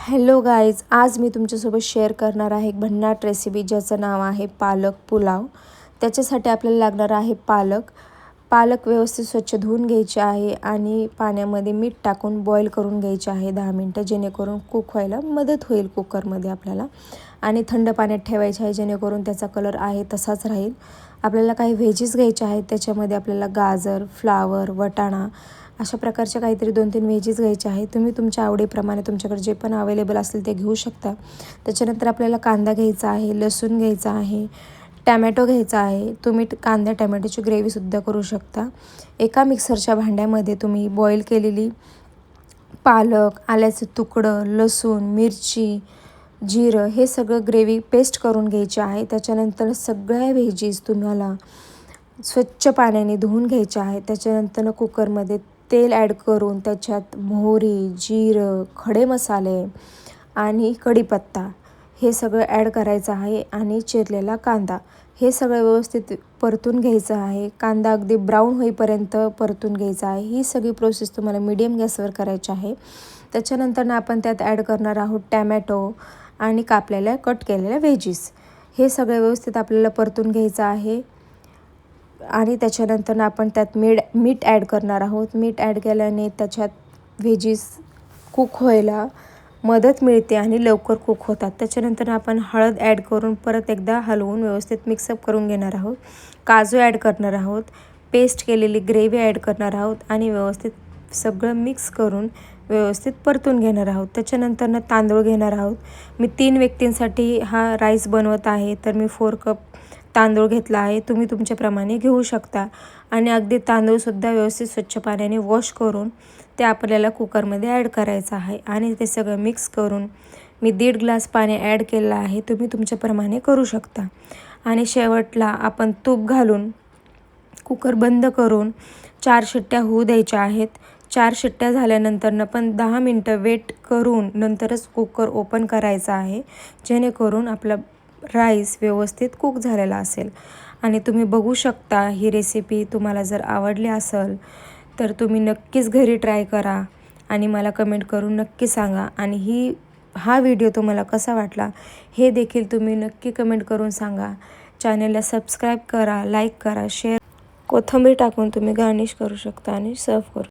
Hello guys, आज मी तुमच्यासोबत share करणार आहे एक भन्नाट रेसिपी ज्याचं नाव आहे पालक पुलाव। त्याच्यासाठी आपल्याला लागणार आहे पालक व्यवस्थित स्वच्छ धुवून घ्यायचे आहे आणि पाण्यामध्ये मीठ टाकून बॉईल करून घ्यायचे आहे 10 मिनिटं, जेणेकरून कुक व्हायला मदत होईल कुकरमध्ये आपल्याला। आणि थंड पाण्यात ठेवायचे आहे जेणेकरून त्याचा कलर आहे तसाच राहील। आपल्याला काही व्हेजीस घ्यायचे आहेत, त्याच्यामध्ये आपल्याला गाजर, फ्लावर, वटाणा अशा प्रकारचे काहीतरी 2-3 व्हेजीस घ्यायचे आहेत। तुम्ही तुमच्या आवडीप्रमाणे तुमच्याकडे जे पण अवेलेबल असेल ते घेऊ शकता। त्याच्यानंतर आपल्याला कांदा घ्यायचा आहे, लसूण घ्यायचा आहे, टॅमॅटो घ्यायचा आहे। तुम्ही कांदा टॅमॅटोची ग्रेव्हीसुद्धा करू शकता। एका मिक्सरच्या भांड्यामध्ये तुम्ही बॉईल केलेली पालक, आल्याचं तुकडं, लसूण, मिरची, जिरं हे सगळं ग्रेव्ही पेस्ट करून घ्यायची आहे। त्याच्यानंतर सगळ्या व्हेजीस तुम्हाला स्वच्छ पाण्याने धुवून घ्यायच्या आहेत। त्याच्यानंतर कुकरमध्ये तेल ॲड करून त्याच्यात मोहरी, जिरं, खडे मसाले आणि कढीपत्ता हे सगळं ॲड करायचं आहे आणि चिरलेला कांदा हे सगळं व्यवस्थित परतून घ्यायचं आहे। कांदा अगदी ब्राऊन होईपर्यंत परतून घ्यायचा आहे। ही सगळी प्रोसेस तुम्हाला मीडियम गॅसवर करायची आहे। त्याच्यानंतर आपण त्यात ॲड करणार आहोत टॅमॅटो आणि कापलेल्या कट केलेल्या व्हेजीस। हे सगळं व्यवस्थित आपल्याला परतून घ्यायचं आहे आणि त्याच्यानंतर आपण त्यात मीठ ॲड करणार आहोत। मीठ ॲड केल्याने त्याच्यात व्हेजीस कुक व्हायला मदत मिळते आणि लवकर कुक होतात। त्याच्यानंतर आपण हळद ॲड करून परत एकदा हलवून व्यवस्थित मिक्सअप करून घेणार आहोत। काजू ॲड करणार आहोत, पेस्ट केलेली ग्रेव्ही ॲड करणार आहोत आणि व्यवस्थित सगळं मिक्स करून व्यवस्थित परतून घेणार आहोत। त्याच्यानंतर तांदूळ घेणार आहोत। मी 3 व्यक्तींसाठी हा राईस बनवत आहे, तर मी 4 कप तांदूळ घेतला आहे। तुम्ही तुमच्याप्रमाणे घेऊ शकता आणि अगदी तांदूळसुद्धा व्यवस्थित स्वच्छ पाण्याने वॉश करून ते आपल्याला कुकरमध्ये ॲड करायचं आहे आणि ते सगळं मिक्स करून मी 1.5 ग्लास पाणी ॲड केलं आहे। तुम्ही तुमच्याप्रमाणे करू शकता आणि शेवटला आपण तूप घालून कुकर बंद करून 4 शिट्ट्या होऊ द्यायच्या आहेत। 4 शिट्ट्या झाल्यानंतर पण 10 मिनटं वेट करून नंतरच कुकर ओपन करायचा आहे, जेणेकरून आपला राईस व्यवस्थित कुक झालेला असेल। आणि तुम्ही बघू शकता, ही रेसिपी तुम्हाला जर आवडली असेल तर तुम्ही नक्कीच घरी ट्राय करा आणि मला कमेंट करून नक्की सांगा। आणि हा व्हिडिओ तुम्हाला कसा वाटला हे देखील तुम्ही नक्की कमेंट करून सांगा। चॅनलला सबस्क्राईब करा, लाईक करा, शेअर, कोथिंबीर टाकून तुम्ही गार्निश करू शकता आणि सर्व करू